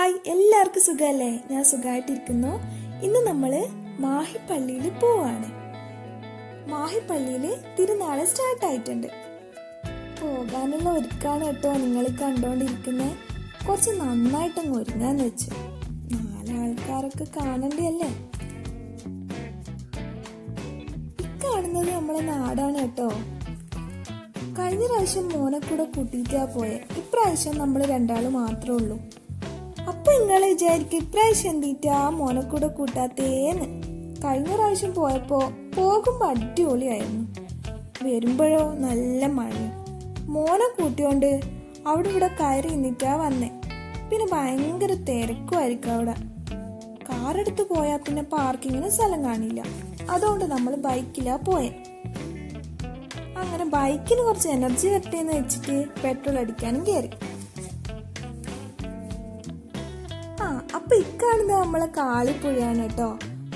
Hi, എല്ലാവർക്കും സുഖമല്ലേ? ഞാൻ സുഖമായിട്ടിരിക്കുന്നു. ഇന്ന് നമ്മൾ മാഹിപ്പള്ളിയിൽ പോവാണ്. മാഹിപ്പള്ളിയിൽ തിരുനാൾ സ്റ്റാർട്ടായിട്ടുണ്ട്. പോകാനുള്ള ഒരുക്കാണ് കേട്ടോ നിങ്ങൾ കണ്ടോണ്ടിരിക്കുന്നത്. കുറച്ച് നന്നായിട്ടങ്ങ് ഒരുങ്ങാന്ന് വെച്ച്. 4 ആൾക്കാരൊക്കെ കാണണ്ടല്ലേ. ഇക്കാണുന്നത് നമ്മളെ നാടാണ് കേട്ടോ. കഴിഞ്ഞ പ്രാവശ്യം മോനെ കൂടെ കൂട്ടിയിട്ടാ പോയെ. ഇപ്രാവശ്യം നമ്മൾ 2 ആള് മാത്രമേ ഉള്ളൂ. അപ്പൊ നിങ്ങൾ വിചാരിക്കും ഇപ്രാവശ്യം എന്തിട്ടാ മോനെ കൂടെ കൂട്ടാത്തേന്ന്. കഴിഞ്ഞ പ്രാവശ്യം പോയപ്പോ പോകുമ്പോ അടിപൊളിയായിരുന്നു, വരുമ്പോഴോ നല്ല മഴ. മോനെ കൂട്ടിയോണ്ട് അവിടെ ഇവിടെ കയറി നിന്നിട്ടാ വന്നേ. പിന്നെ ഭയങ്കര തിരക്കുമായിരിക്കും അവിടെ. കാറെടുത്ത് പോയാൽ പിന്നെ പാർക്കിങ്ങിന് സ്ഥലം കാണില്ല. അതുകൊണ്ട് നമ്മൾ ബൈക്കിലാ പോയെ. അങ്ങനെ ബൈക്കിന് കുറച്ച് എനർജി വരട്ടേന്ന് വെച്ചിട്ട് പെട്രോൾ അടിക്കാനും കയറി. അപ്പൊ ഇക്കാണുന്നത് നമ്മളെ കാളിപ്പുഴയാണ് കേട്ടോ.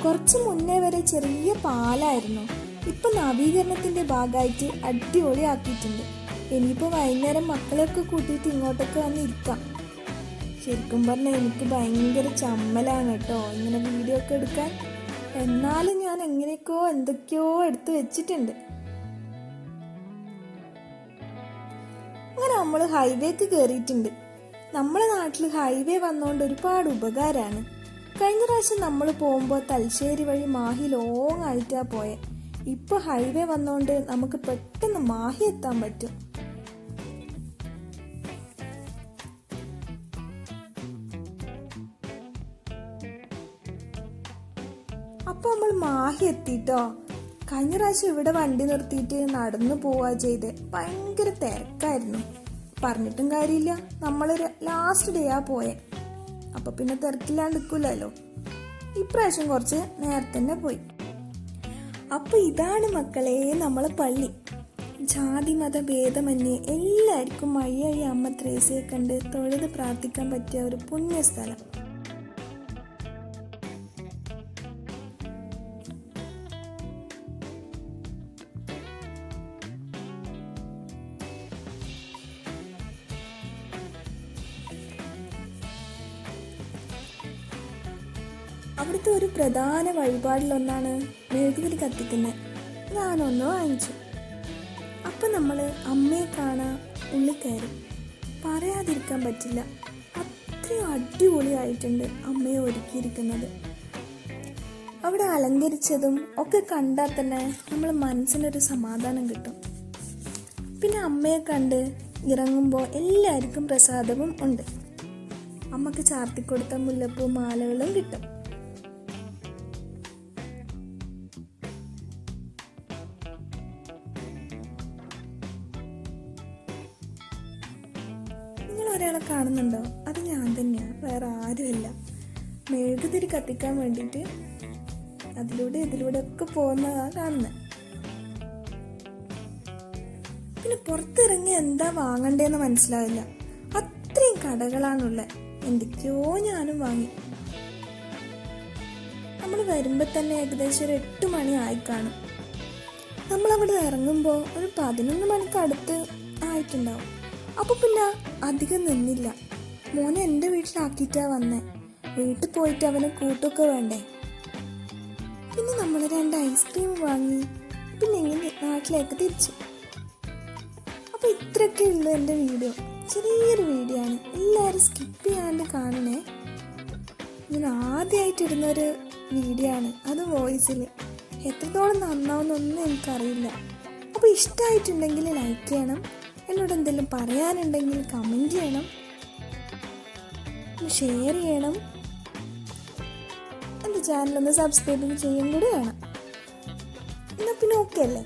കുറച്ച് മുന്നേ വരെ ചെറിയ പാലായിരുന്നു. ഇപ്പൊ നവീകരണത്തിന്റെ ഭാഗമായിട്ട് അടിപൊളിയാക്കിയിട്ടുണ്ട്. ഇനിയിപ്പോ വൈകുന്നേരം മക്കളെയൊക്കെ കൂട്ടിയിട്ട് ഇങ്ങോട്ടൊക്കെ വന്ന് ഇരിക്കാം. ശരിക്കും പറഞ്ഞാൽ എനിക്ക് ഭയങ്കര ചമ്മലാണ് കേട്ടോ ഇങ്ങനെ വീഡിയോ ഒക്കെ എടുക്കാൻ. എന്നാലും ഞാൻ എന്തൊക്കെയോ എടുത്ത് വെച്ചിട്ടുണ്ട്. അങ്ങനെ നമ്മൾ ഹൈവേക്ക് കയറിയിട്ടുണ്ട്. നമ്മളെ നാട്ടിൽ ഹൈവേ വന്നോണ്ട് ഒരുപാട് ഉപകാരമാണ്. കഴിഞ്ഞ പ്രാവശ്യം നമ്മൾ പോകുമ്പോൾ തലശ്ശേരി വഴി മാഹി ലോങ് ആയിട്ടാ പോയെ. ഇപ്പൊ ഹൈവേ വന്നോണ്ട് നമുക്ക് പെട്ടെന്ന് മാഹി എത്താൻ പറ്റും. അപ്പൊ നമ്മൾ മാഹി എത്തിട്ടോ. കഴിഞ്ഞ പ്രാവശ്യം ഇവിടെ വണ്ടി നിർത്തിയിട്ട് നടന്നു പോവാ ചെയ്ത്. ഭയങ്കര തിരക്കായിരുന്നു. പറഞ്ഞിട്ടും കാര്യമില്ല, നമ്മളൊരു ലാസ്റ്റ് ഡേയാ പോയെ. അപ്പൊ പിന്നെ തിരക്കില്ലാണ്ട് നിൽക്കില്ലല്ലോ. ഇപ്രാവശ്യം കുറച്ച് നേരത്തെ തന്നെ പോയി. അപ്പൊ ഇതാണ് മക്കളെ നമ്മളെ പള്ളി. ജാതി മത ഭേദമന്യേ എല്ലാവർക്കും വഴി അമ്മ ത്രേസ്യയെ കണ്ട് തൊഴുത് പ്രാർത്ഥിക്കാൻ പറ്റിയ ഒരു പുണ്യസ്ഥലം. അവിടുത്തെ ഒരു പ്രധാന വഴിപാടിലൊന്നാണ് മെഴുകുതിരി കത്തിക്കുന്നത്. ഞാനൊന്ന് വാങ്ങിച്ചു. അപ്പം നമ്മൾ അമ്മയെ കാണാൻ ഉള്ളിൽ കയറി. പറയാതിരിക്കാൻ പറ്റില്ല, അത്രയും അടിപൊളിയായിട്ടുണ്ട് അമ്മയെ ഒരുക്കിയിരിക്കുന്നത്. അവിടെ അലങ്കരിച്ചതും ഒക്കെ കണ്ടാൽ തന്നെ നമ്മൾ മനസ്സിനൊരു സമാധാനം കിട്ടും. പിന്നെ അമ്മയെ കണ്ട് ഇറങ്ങുമ്പോൾ എല്ലാവർക്കും പ്രസാദവും ഉണ്ട്. അമ്മക്ക് ചാർത്തിക്കൊടുത്ത മുല്ലപ്പൂ മാലകളും കിട്ടും. ഒരാളെ കാണുന്നുണ്ടോ? അത് ഞാൻ തന്നെയാണ്, വേറെ ആരുമല്ല. മെഴുകുതിരി കത്തിക്കാൻ വേണ്ടിയിട്ട് ഇതിലൂടെ ഒക്കെ പോകുന്നതാ കാണുന്നത്. പിന്നെ പുറത്തിറങ്ങി എന്താ വാങ്ങണ്ടേന്ന് മനസ്സിലാവില്ല, അത്രയും കടകളാണുള്ളത്. എന്തൊക്കെയോ ഞാനും വാങ്ങി. നമ്മൾ വരുമ്പോ തന്നെ ഏകദേശം ഒരു 8 മണി ആയി കാണും. നമ്മളവിടെ ഇറങ്ങുമ്പോൾ ഒരു 11 മണിക്ക് അടുത്ത് ആയിട്ടുണ്ടാവും. അപ്പൊ പിന്നെ അധികം നിന്നില്ല. മോനെ എൻ്റെ വീട്ടിലാക്കിയിട്ടാ വന്നേ. വീട്ടിൽ പോയിട്ട് അവന് കൂട്ടൊക്കെ വേണ്ടേ. പിന്നെ നമ്മൾ 2 ഐസ്ക്രീം വാങ്ങി. പിന്നെ ഇങ്ങനെ നാട്ടിലേക്ക് തിരിച്ചു. അപ്പൊ ഇത്രയൊക്കെ ഉള്ളു എൻ്റെ വീഡിയോ. ചെറിയൊരു വീഡിയോ ആണ്, എല്ലാവരും സ്കിപ്പ് ചെയ്യാണ്ട് കാണണേ. ഞാൻ ആദ്യമായിട്ട് ഇടുന്നൊരു വീഡിയോ ആണ്, അത് വോയിസിൽ. എത്രത്തോളം നന്നാവുന്നൊന്നും എനിക്കറിയില്ല. അപ്പൊ ഇഷ്ടമായിട്ടുണ്ടെങ്കിൽ ലൈക്ക് ചെയ്യണം. എന്നോട് എന്തെങ്കിലും പറയാനുണ്ടെങ്കിൽ കമൻറ്റ് ചെയ്യണം, ഷെയർ ചെയ്യണം. എൻ്റെ ചാനലൊന്ന് സബ്സ്ക്രൈബ് ചെയ്യും കൂടി വേണം. എന്നാൽ പിന്നെ ഓക്കെ അല്ലേ?